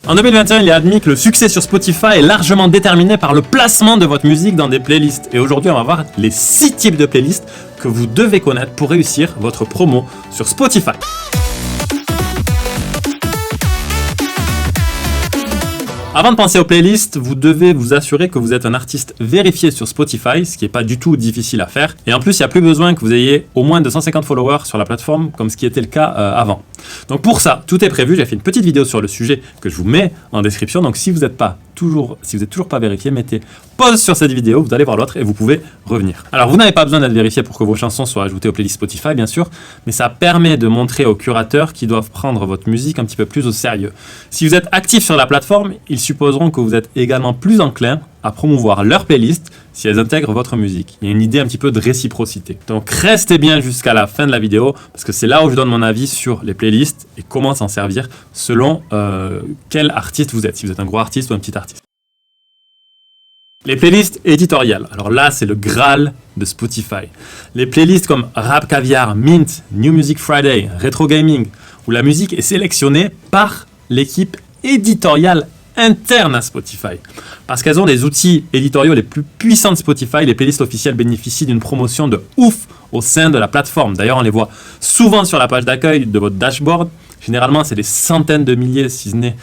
En 2021, il est admis que le succès sur Spotify est largement déterminé par le placement de votre musique dans des playlists. Et aujourd'hui, on va voir les 6 types de playlists que vous devez connaître pour réussir votre promo sur Spotify. Avant de penser aux playlists, vous devez vous assurer que vous êtes un artiste vérifié sur Spotify, ce qui n'est pas du tout difficile à faire. Et en plus, il n'y a plus besoin que vous ayez au moins 250 followers sur la plateforme, comme ce qui était le cas avant. Donc pour ça, tout est prévu. J'ai fait une petite vidéo sur le sujet que je vous mets en description. Donc si vous n'êtes toujours pas vérifié, mettez pause sur cette vidéo, vous allez voir l'autre et vous pouvez revenir. Alors vous n'avez pas besoin d'être vérifié pour que vos chansons soient ajoutées aux playlists Spotify, bien sûr, mais ça permet de montrer aux curateurs qu'ils doivent prendre votre musique un petit peu plus au sérieux. Si vous êtes actif sur la plateforme, ils supposeront que vous êtes également plus enclin à promouvoir leur playlist si elles intègrent votre musique. Il y a une idée un petit peu de réciprocité. Donc restez bien jusqu'à la fin de la vidéo parce que c'est là où je donne mon avis sur les playlists et comment s'en servir selon quel artiste vous êtes, si vous êtes un gros artiste ou un petit artiste. Les playlists éditoriales. Alors là, c'est le Graal de Spotify. Les playlists comme Rap Caviar, Mint, New Music Friday, Retro Gaming, où la musique est sélectionnée par l'équipe éditoriale interne à Spotify. Parce qu'elles ont des outils éditoriaux les plus puissants de Spotify, les playlists officielles bénéficient d'une promotion de ouf au sein de la plateforme. D'ailleurs, on les voit souvent sur la page d'accueil de votre dashboard. Généralement, c'est des centaines de milliers, si ce n'est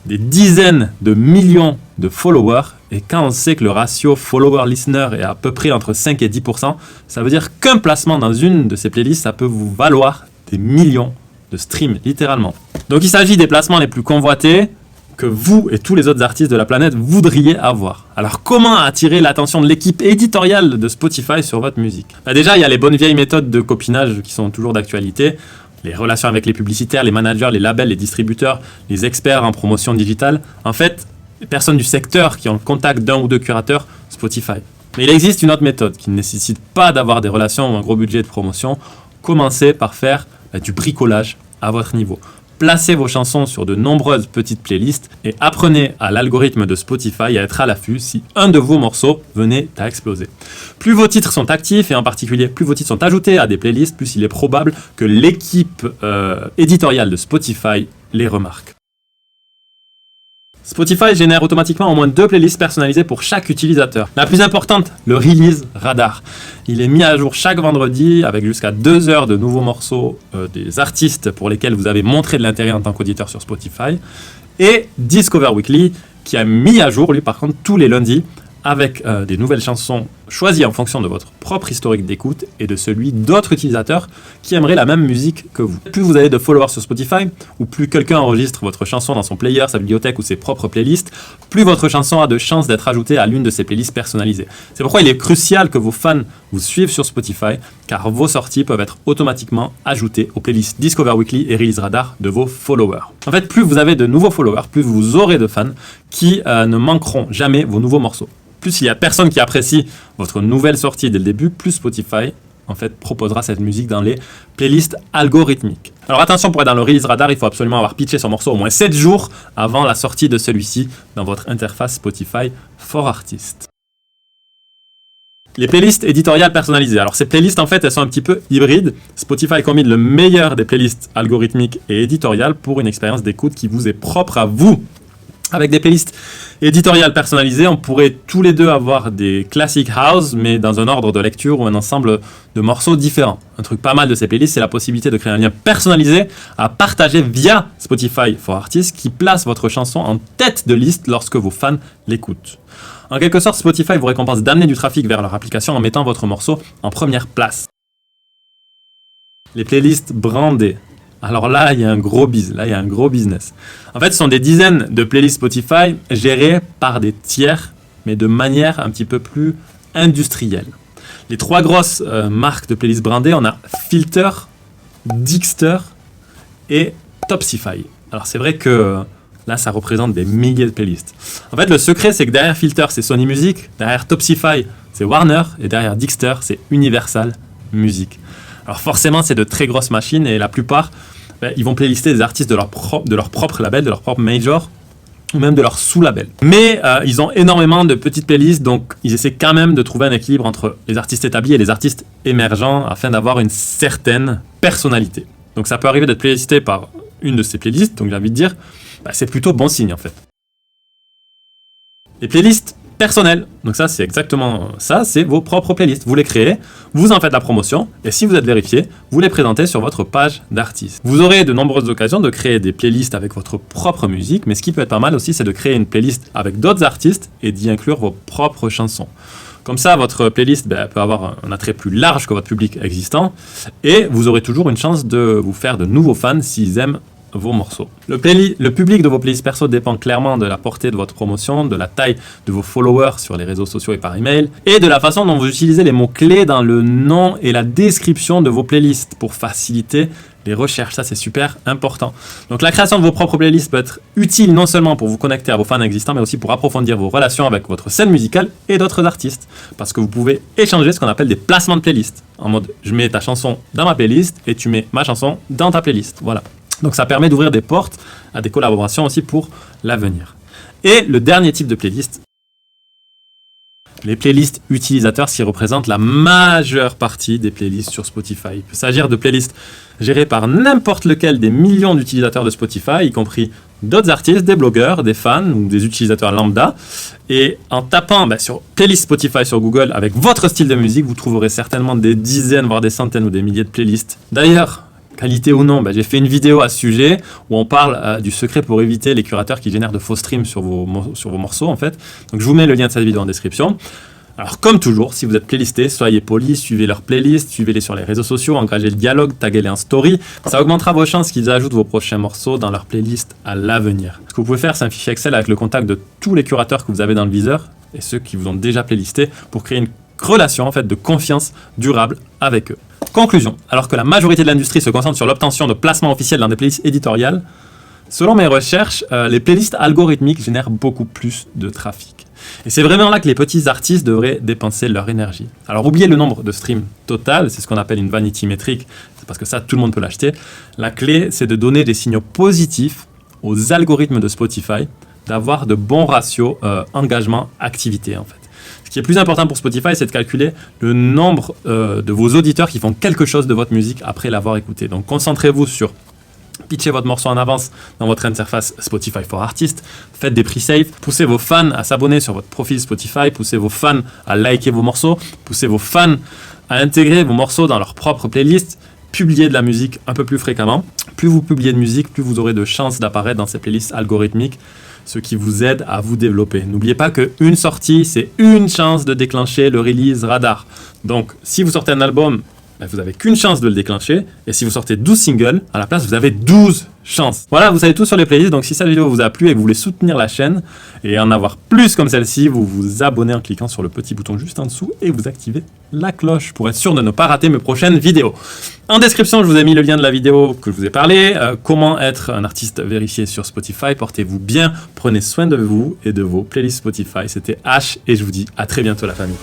des dizaines de millions de followers. Et quand on sait que le ratio follower-listener est à peu près entre 5 et 10%, ça veut dire qu'un placement dans une de ces playlists, ça peut vous valoir des millions de streams, littéralement. Donc il s'agit des placements les plus convoités que vous et tous les autres artistes de la planète voudriez avoir. Alors comment attirer l'attention de l'équipe éditoriale de Spotify sur votre musique ? Déjà, il y a les bonnes vieilles méthodes de copinage qui sont toujours d'actualité. Les relations avec les publicitaires, les managers, les labels, les distributeurs, les experts en promotion digitale. En fait, les personnes du secteur qui ont le contact d'un ou deux curateurs Spotify. Mais il existe une autre méthode qui ne nécessite pas d'avoir des relations ou un gros budget de promotion. Commencez par faire du bricolage à votre niveau. Placez vos chansons sur de nombreuses petites playlists et apprenez à l'algorithme de Spotify à être à l'affût si un de vos morceaux venait à exploser. Plus vos titres sont actifs et en particulier plus vos titres sont ajoutés à des playlists, plus il est probable que l'équipe éditoriale de Spotify les remarque. Spotify génère automatiquement au moins 2 playlists personnalisées pour chaque utilisateur. La plus importante, le Release Radar. Il est mis à jour chaque vendredi avec jusqu'à 2 heures de nouveaux morceaux des artistes pour lesquels vous avez montré de l'intérêt en tant qu'auditeur sur Spotify. Et Discover Weekly qui a mis à jour, lui par contre, tous les lundis avec des nouvelles chansons choisies en fonction de votre propre historique d'écoute et de celui d'autres utilisateurs qui aimeraient la même musique que vous. Plus vous avez de followers sur Spotify, ou plus quelqu'un enregistre votre chanson dans son player, sa bibliothèque ou ses propres playlists, plus votre chanson a de chances d'être ajoutée à l'une de ces playlists personnalisées. C'est pourquoi il est crucial que vos fans vous suivent sur Spotify, car vos sorties peuvent être automatiquement ajoutées aux playlists Discover Weekly et Release Radar de vos followers. En fait, plus vous avez de nouveaux followers, plus vous aurez de fans qui ne manqueront jamais vos nouveaux morceaux. Plus il y a personne qui apprécie votre nouvelle sortie dès le début, plus Spotify en fait proposera cette musique dans les playlists algorithmiques. Alors attention, pour être dans le Release Radar, il faut absolument avoir pitché son morceau au moins 7 jours avant la sortie de celui-ci dans votre interface Spotify for Artists. Les playlists éditoriales personnalisées. Alors ces playlists en fait elles sont un petit peu hybrides. Spotify combine le meilleur des playlists algorithmiques et éditoriales pour une expérience d'écoute qui vous est propre à vous. Avec des playlists éditoriales personnalisées, on pourrait tous les deux avoir des classic house, mais dans un ordre de lecture ou un ensemble de morceaux différents. Un truc pas mal de ces playlists, c'est la possibilité de créer un lien personnalisé à partager via Spotify for Artists qui place votre chanson en tête de liste lorsque vos fans l'écoutent. En quelque sorte, Spotify vous récompense d'amener du trafic vers leur application en mettant votre morceau en première place. Les playlists brandées. Alors là, il y a un gros business. En fait, ce sont des dizaines de playlists Spotify gérées par des tiers, mais de manière un petit peu plus industrielle. Les 3 grosses marques de playlists brandées, on a Filter, Digster et Topsify. Alors c'est vrai que là, ça représente des milliers de playlists. En fait, le secret, c'est que derrière Filter, c'est Sony Music, derrière Topsify, c'est Warner, et derrière Digster, c'est Universal Music. Alors forcément, c'est de très grosses machines et la plupart, ils vont playlister des artistes de leur propre label, de leur propre major ou même de leur sous-label. Mais ils ont énormément de petites playlists, donc ils essaient quand même de trouver un équilibre entre les artistes établis et les artistes émergents afin d'avoir une certaine personnalité. Donc ça peut arriver d'être playlisté par une de ces playlists, donc j'ai envie de dire, c'est plutôt bon signe en fait. Les playlists personnelles, donc ça c'est exactement ça, c'est vos propres playlists. Vous les créez, vous en faites la promotion, et si vous êtes vérifié, vous les présentez sur votre page d'artiste. Vous aurez de nombreuses occasions de créer des playlists avec votre propre musique, mais ce qui peut être pas mal aussi, c'est de créer une playlist avec d'autres artistes et d'y inclure vos propres chansons. Comme ça, votre playlist peut avoir un attrait plus large que votre public existant, et vous aurez toujours une chance de vous faire de nouveaux fans s'ils aiment vos morceaux. Le public de vos playlists perso dépend clairement de la portée de votre promotion, de la taille de vos followers sur les réseaux sociaux et par email, et de la façon dont vous utilisez les mots-clés dans le nom et la description de vos playlists pour faciliter les recherches. Ça, c'est super important. Donc, la création de vos propres playlists peut être utile non seulement pour vous connecter à vos fans existants, mais aussi pour approfondir vos relations avec votre scène musicale et d'autres artistes. Parce que vous pouvez échanger ce qu'on appelle des placements de playlists. En mode, je mets ta chanson dans ma playlist et tu mets ma chanson dans ta playlist. Voilà. Donc ça permet d'ouvrir des portes à des collaborations aussi pour l'avenir. Et le dernier type de playlist, les playlists utilisateurs, qui représentent la majeure partie des playlists sur Spotify. Il peut s'agir de playlists gérées par n'importe lequel des millions d'utilisateurs de Spotify, y compris d'autres artistes, des blogueurs, des fans ou des utilisateurs lambda. Et en tapant sur playlist Spotify sur Google avec votre style de musique, vous trouverez certainement des dizaines, voire des centaines ou des milliers de playlists. D'ailleurs, qualité ou non, j'ai fait une vidéo à ce sujet où on parle du secret pour éviter les curateurs qui génèrent de faux streams sur vos morceaux en fait. Donc je vous mets le lien de cette vidéo en description. Alors comme toujours, si vous êtes playlisté, soyez polis, suivez leur playlist, suivez-les sur les réseaux sociaux, engagez le dialogue, taguez-les en story. Ça augmentera vos chances qu'ils ajoutent vos prochains morceaux dans leur playlist à l'avenir. Ce que vous pouvez faire, c'est un fichier Excel avec le contact de tous les curateurs que vous avez dans le viseur et ceux qui vous ont déjà playlisté pour créer une relation en fait de confiance durable avec eux. Conclusion, alors que la majorité de l'industrie se concentre sur l'obtention de placements officiels dans des playlists éditoriales, selon mes recherches, les playlists algorithmiques génèrent beaucoup plus de trafic. Et c'est vraiment là que les petits artistes devraient dépenser leur énergie. Alors oubliez le nombre de streams total, c'est ce qu'on appelle une vanity métrique, c'est parce que ça tout le monde peut l'acheter. La clé, c'est de donner des signaux positifs aux algorithmes de Spotify, d'avoir de bons ratios engagement-activité en fait. Ce qui est plus important pour Spotify, c'est de calculer le nombre de vos auditeurs qui font quelque chose de votre musique après l'avoir écouté. Donc concentrez-vous sur pitcher votre morceau en avance dans votre interface Spotify for Artists, faites des pre-save, poussez vos fans à s'abonner sur votre profil Spotify, poussez vos fans à liker vos morceaux, poussez vos fans à intégrer vos morceaux dans leur propre playlist, publiez de la musique un peu plus fréquemment. Plus vous publiez de musique, plus vous aurez de chances d'apparaître dans ces playlists algorithmiques, ce qui vous aide à vous développer. N'oubliez pas qu'une sortie, c'est une chance de déclencher le release radar. Donc, si vous sortez un album, vous n'avez qu'une chance de le déclencher. Et si vous sortez 12 singles, à la place, vous avez 12 chances. Voilà, vous savez tout sur les playlists. Donc, si cette vidéo vous a plu et que vous voulez soutenir la chaîne et en avoir plus comme celle-ci, vous vous abonnez en cliquant sur le petit bouton juste en dessous et vous activez la cloche pour être sûr de ne pas rater mes prochaines vidéos. En description, je vous ai mis le lien de la vidéo que je vous ai parlé. Comment être un artiste vérifié sur Spotify. Portez-vous bien, prenez soin de vous et de vos playlists Spotify. C'était H et je vous dis à très bientôt la famille.